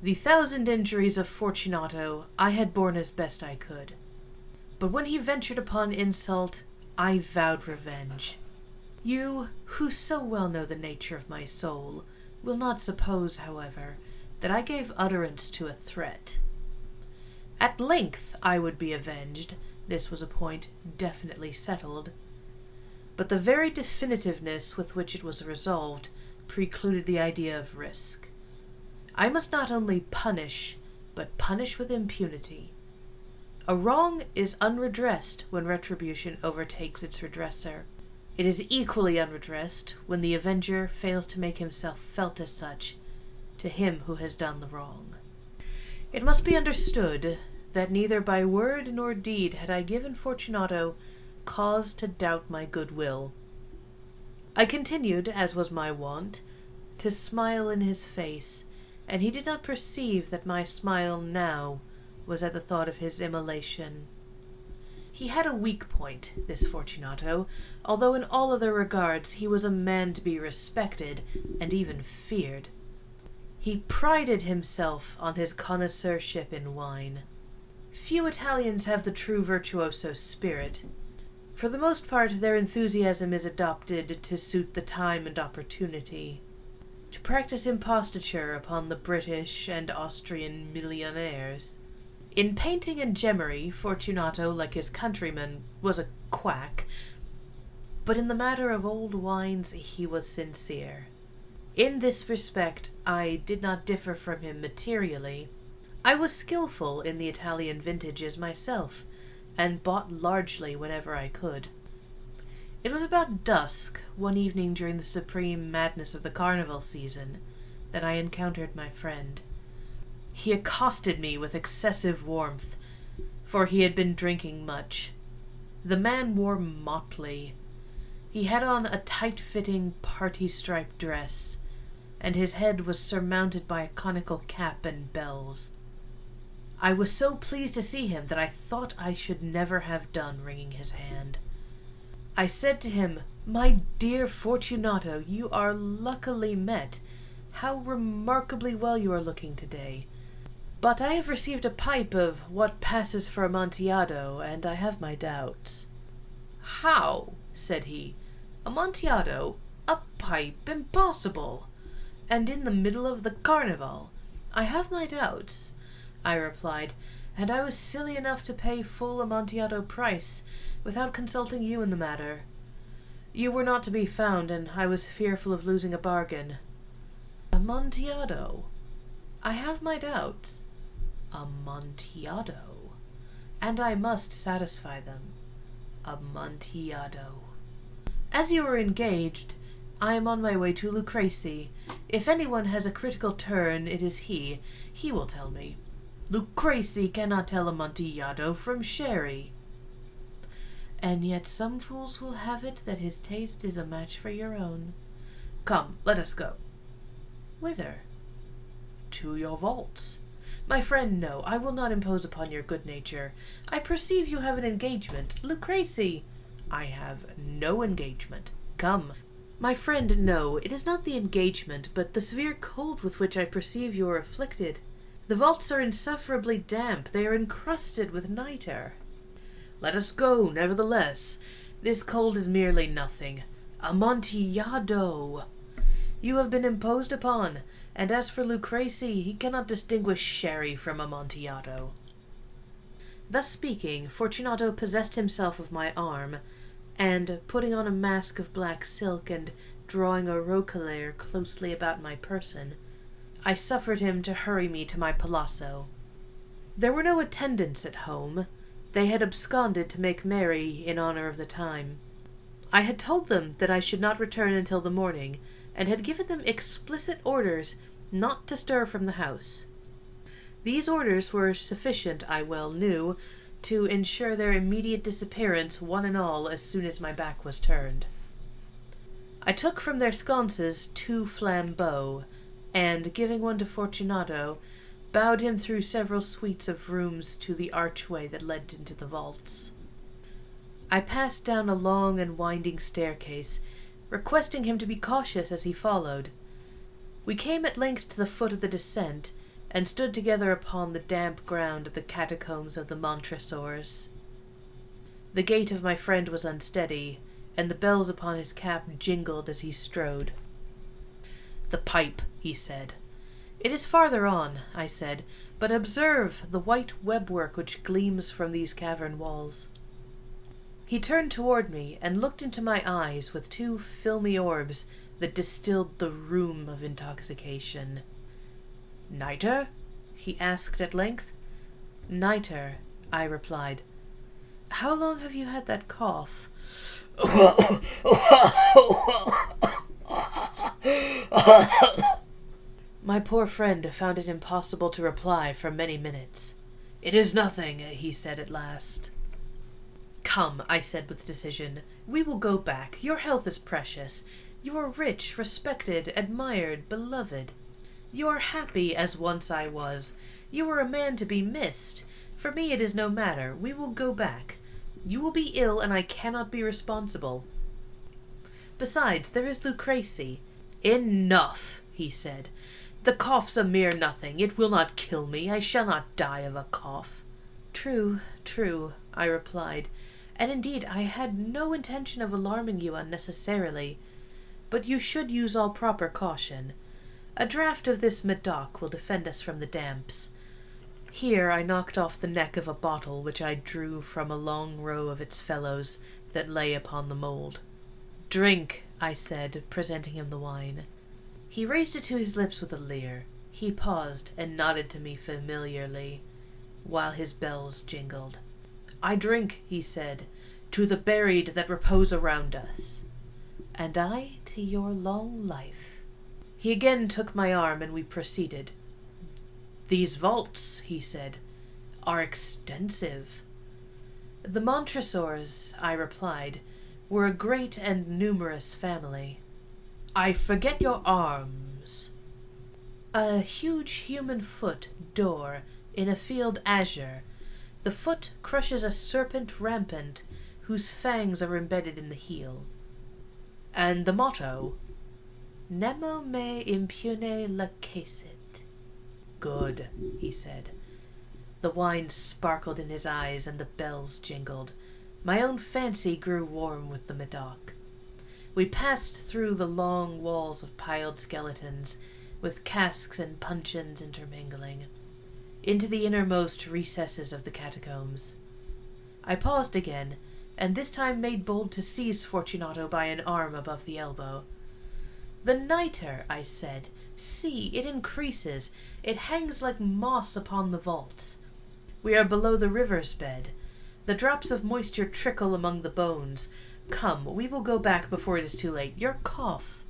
The 1,000 injuries of Fortunato I had borne as best I could. But when he ventured upon insult, I vowed revenge. You, who so well know the nature of my soul, will not suppose, however, that I gave utterance to a threat. At length I would be avenged. This was a point definitely settled. But the very definitiveness with which it was resolved precluded the idea of risk. I must not only punish, but punish with impunity. A wrong is unredressed when retribution overtakes its redresser. It is equally unredressed when the avenger fails to make himself felt as such to him who has done the wrong. It must be understood that neither by word nor deed had I given Fortunato cause to doubt my goodwill. I continued, as was my wont, to smile in his face, and he did not perceive that my smile now was at the thought of his immolation. He had a weak point, this Fortunato, although in all other regards he was a man to be respected and even feared. He prided himself on his connoisseurship in wine. Few Italians have the true virtuoso spirit. For the most part, their enthusiasm is adopted to suit the time and opportunity, to practice imposture upon the British and Austrian millionaires. In painting and gemmery, Fortunato, like his countrymen, was a quack, but in the matter of old wines he was sincere. In this respect I did not differ from him materially. I was skilful in the Italian vintages myself, and bought largely whenever I could. It was about dusk, one evening during the supreme madness of the carnival season, that I encountered my friend. He accosted me with excessive warmth, for he had been drinking much. The man wore motley. He had on a tight-fitting party-striped dress, and his head was surmounted by a conical cap and bells. I was so pleased to see him that I thought I should never have done wringing his hand. I said to him, "My dear Fortunato, you are luckily met. How remarkably well you are looking today. But I have received a pipe of what passes for Amontillado, and I have my doubts." "How?" said he. "Amontillado? A pipe? Impossible! And in the middle of the carnival?" "I have my doubts," I replied, "and I was silly enough to pay full Amontillado price, without consulting you in the matter. You were not to be found, and I was fearful of losing a bargain." "Amontillado? I have my doubts." "Amontillado? And I must satisfy them. Amontillado. As you are engaged, I am on my way to Lucrezi. If anyone has a critical turn, it is he. He will tell me. Lucrezi cannot tell Amontillado from sherry. And yet some fools will have it that his taste is a match for your own. Come, let us go." "Whither?" "To your vaults." "My friend, no, I will not impose upon your good nature. I perceive you have an engagement. Lucrezi!" "I have no engagement. Come." "My friend, no, it is not the engagement, but the severe cold with which I perceive you are afflicted. The vaults are insufferably damp. They are encrusted with nitre." "Let us go, nevertheless. This cold is merely nothing. Amontillado! You have been imposed upon, and as for Lucrezi, he cannot distinguish sherry from Amontillado." Thus speaking, Fortunato possessed himself of my arm, and, putting on a mask of black silk and drawing a roquelaire closely about my person, I suffered him to hurry me to my palazzo. There were no attendants at home. They had absconded to make merry in honor of the time. I had told them that I should not return until the morning, and had given them explicit orders not to stir from the house. These orders were sufficient, I well knew, to ensure their immediate disappearance, one and all, as soon as my back was turned. I took from their sconces 2 flambeaux, and, giving one to Fortunato, bowed him through several suites of rooms to the archway that led into the vaults. I passed down a long and winding staircase, requesting him to be cautious as he followed. We came at length to the foot of the descent, and stood together upon the damp ground of the catacombs of the Montresors. The gait of my friend was unsteady, and the bells upon his cap jingled as he strode. "The pipe," he said. "It is farther on," I said, "but observe the white webwork which gleams from these cavern walls." He turned toward me and looked into my eyes with two filmy orbs that distilled the rheum of intoxication. "Nitre?" he asked at length. "Nitre," I replied. "How long have you had that cough?" My poor friend found it impossible to reply for many minutes. "It is nothing," he said at last. "Come," I said with decision, "we will go back. Your health is precious. You are rich, respected, admired, beloved. You are happy as once I was. You are a man to be missed. For me it is no matter. We will go back. You will be ill, and I cannot be responsible. Besides, there is Lucrece." "Enough," he said. "The cough's a mere nothing. It will not kill me. I shall not die of a cough." "True, true," I replied, "and indeed I had no intention of alarming you unnecessarily. But you should use all proper caution. A draught of this Medoc will defend us from the damps." Here I knocked off the neck of a bottle which I drew from a long row of its fellows that lay upon the mould. "Drink," I said, presenting him the wine. He raised it to his lips with a leer. He paused and nodded to me familiarly, while his bells jingled. "I drink," he said, "to the buried that repose around us." "And I to your long life." He again took my arm, and we proceeded. "These vaults," he said, "are extensive." "The Montresors," I replied, "were a great and numerous family." "I forget your arms." "A huge human foot, d'or, in a field azure. The foot crushes a serpent rampant, whose fangs are embedded in the heel." "And the motto?" "Nemo me impune lacessit." "Good," he said. The wine sparkled in his eyes, and the bells jingled. My own fancy grew warm with the Medoc. We passed through the long walls of piled skeletons, with casks and puncheons intermingling, into the innermost recesses of the catacombs. I paused again, and this time made bold to seize Fortunato by an arm above the elbow. "The nitre," I said. "See, it increases. It hangs like moss upon the vaults. We are below the river's bed. The drops of moisture trickle among the bones. Come, we will go back before it is too late. Your cough."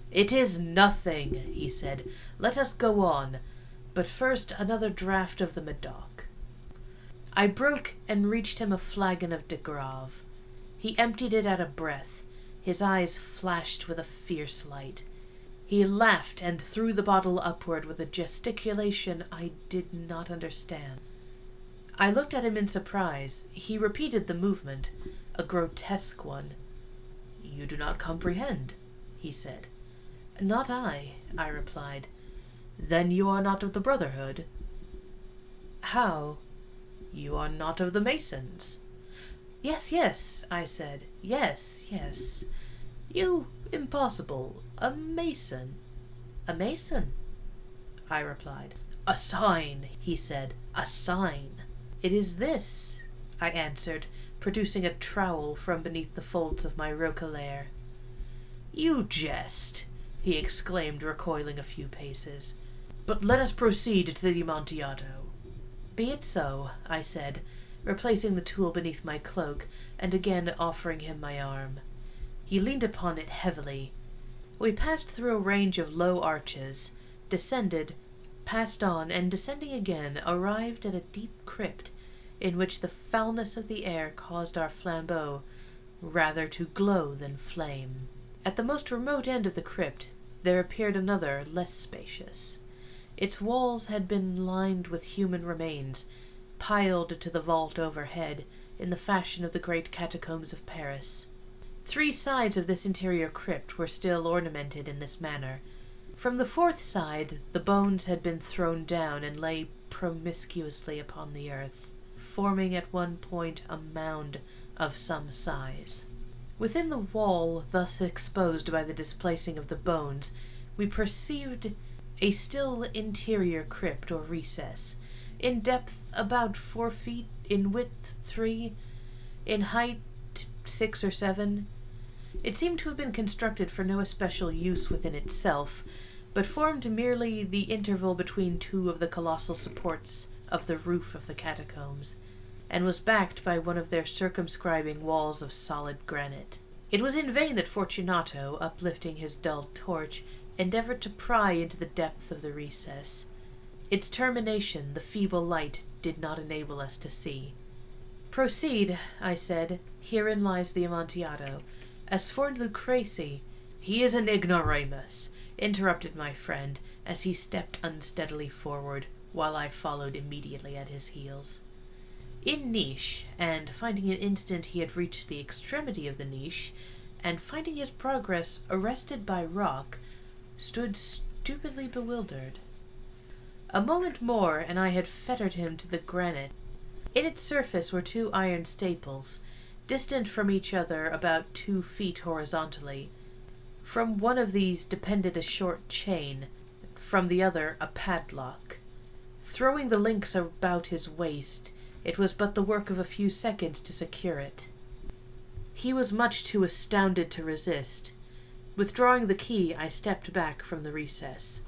"It is nothing," he said. "Let us go on. But first another draught of the Medoc." I broke and reached him a flagon of de Grave. He emptied it at a breath. His eyes flashed with a fierce light. He laughed and threw the bottle upward with a gesticulation I did not understand. I looked at him in surprise. He repeated the movement, a grotesque one. "You do not comprehend," he said. "Not I," I replied. "Then you are not of the Brotherhood?" "How?" "You are not of the Masons?" "Yes, yes," I said. "Yes, yes." "You impossible. A Mason." "A Mason," I replied. "A sign," he said. "A sign." "It is this," I answered, producing a trowel from beneath the folds of my roquelaire. "You jest," he exclaimed, recoiling a few paces. "But let us proceed to the Amontillado." "Be it so," I said, replacing the tool beneath my cloak, and again offering him my arm. He leaned upon it heavily. We passed through a range of low arches, descended, passed on, and descending again, arrived at a deep crypt, in which the foulness of the air caused our flambeaux rather to glow than flame. At the most remote end of the crypt there appeared another, less spacious. Its walls had been lined with human remains, piled to the vault overhead in the fashion of the great catacombs of Paris. 3 sides of this interior crypt were still ornamented in this manner. From the fourth side, the bones had been thrown down and lay promiscuously upon the earth, forming at one point a mound of some size. Within the wall thus exposed by the displacing of the bones, we perceived a still interior crypt or recess, in depth about 4 feet, in width 3, in height 6 or 7. It seemed to have been constructed for no especial use within itself, but formed merely the interval between 2 of the colossal supports of the roof of the catacombs, and was backed by one of their circumscribing walls of solid granite. It was in vain that Fortunato, uplifting his dull torch, endeavored to pry into the depth of the recess. Its termination the feeble light did not enable us to see. "Proceed," I said. "Herein lies the Amontillado. As for Lucrece—" "He is an ignoramus," interrupted my friend, as he stepped unsteadily forward, while I followed immediately at his heels. In niche, and finding an instant he had reached the extremity of the niche, and finding his progress arrested by rock, stood stupidly bewildered. A moment more, and I had fettered him to the granite. In its surface were 2 iron staples, distant from each other about 2 feet horizontally. From one of these depended a short chain, from the other a padlock. Throwing the links about his waist, it was but the work of a few seconds to secure it. He was much too astounded to resist. Withdrawing the key, I stepped back from the recess.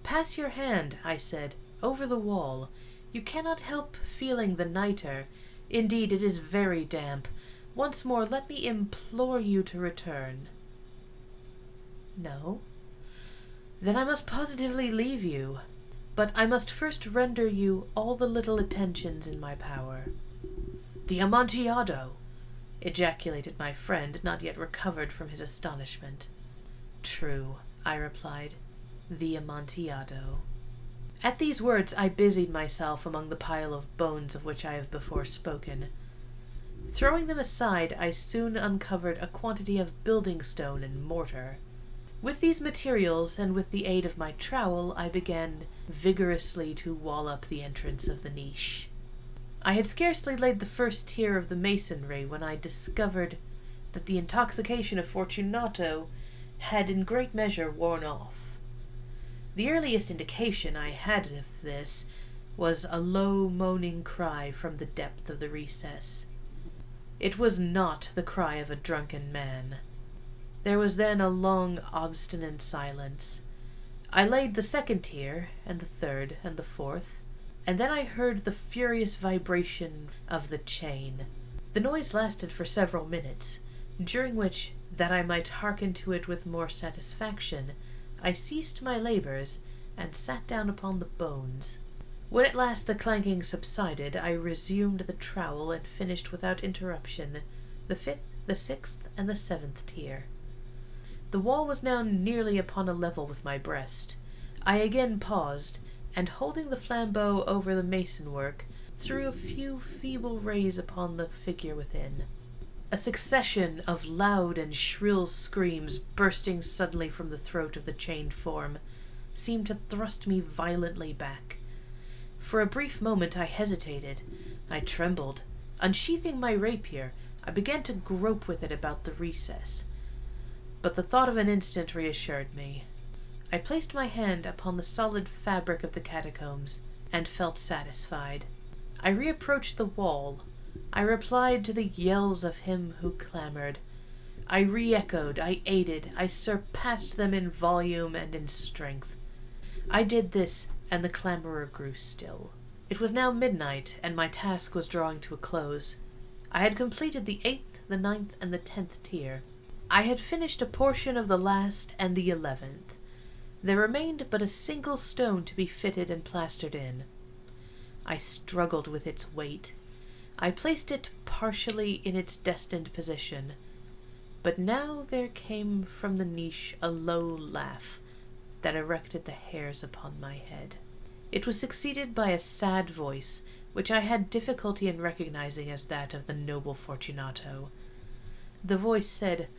"Pass your hand," I said, "over the wall. You cannot help feeling the nitre. Indeed, it is very damp. Once more, let me implore you to return." "No? Then I must positively leave you. But I must first render you all the little attentions in my power." "The Amontillado!" ejaculated my friend, not yet recovered from his astonishment. "True," I replied, "the Amontillado." At these words I busied myself among the pile of bones of which I have before spoken. Throwing them aside, I soon uncovered a quantity of building stone and mortar. With these materials, and with the aid of my trowel, I began vigorously to wall up the entrance of the niche. I had scarcely laid the first tier of the masonry when I discovered that the intoxication of Fortunato had in great measure worn off. The earliest indication I had of this was a low moaning cry from the depth of the recess. It was not the cry of a drunken man. There was then a long, obstinate silence. I laid the second tier, and the third, and the fourth, and then I heard the furious vibration of the chain. The noise lasted for several minutes, during which, that I might hearken to it with more satisfaction, I ceased my labors, and sat down upon the bones. When at last the clanking subsided, I resumed the trowel, and finished without interruption the 5th, the 6th, and the 7th tier. The wall was now nearly upon a level with my breast. I again paused, and holding the flambeau over the mason-work, threw a few feeble rays upon the figure within. A succession of loud and shrill screams, bursting suddenly from the throat of the chained form, seemed to thrust me violently back. For a brief moment I hesitated. I trembled. Unsheathing my rapier, I began to grope with it about the recess. But the thought of an instant reassured me. I placed my hand upon the solid fabric of the catacombs, and felt satisfied. I reapproached the wall. I replied to the yells of him who clamored. I re-echoed, I aided, I surpassed them in volume and in strength. I did this, and the clamorer grew still. It was now midnight, and my task was drawing to a close. I had completed the 8th, the 9th, and the 10th tier. I had finished a portion of the last and the 11th. There remained but a single stone to be fitted and plastered in. I struggled with its weight. I placed it partially in its destined position. But now there came from the niche a low laugh that erected the hairs upon my head. It was succeeded by a sad voice, which I had difficulty in recognizing as that of the noble Fortunato. The voice said,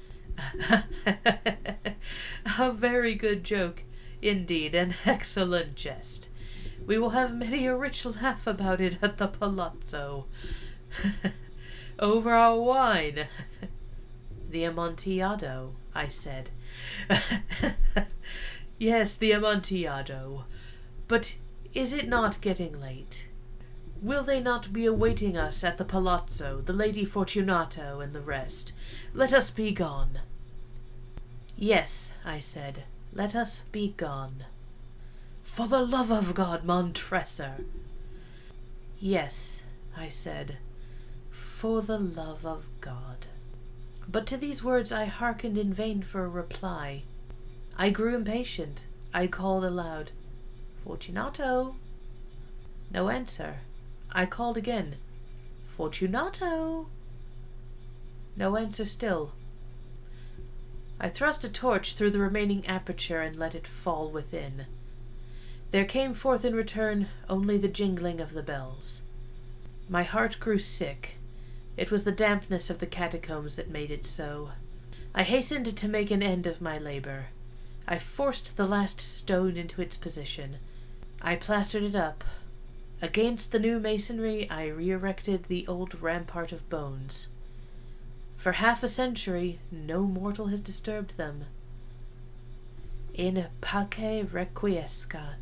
"A very good joke. Indeed, an excellent jest. We will have many a rich laugh about it at the palazzo. Over our wine. The Amontillado, I said. Yes, the Amontillado. But is it not getting late? Will they not be awaiting us at the palazzo, the Lady Fortunato and the rest? Let us be gone. Yes, I said, let us be gone. For the love of God, Montresor! Yes, I said, for the love of God. But to these words I hearkened in vain for a reply. I grew impatient. I called aloud, Fortunato! No answer. I called again, Fortunato! No answer still. I thrust a torch through the remaining aperture and let it fall within. There came forth in return only the jingling of the bells. My heart grew sick. It was the dampness of the catacombs that made it so. I hastened to make an end of my labor. I forced the last stone into its position. I plastered it up. Against the new masonry I re-erected the old rampart of bones. For half a century no mortal has disturbed them. In pace requiescat.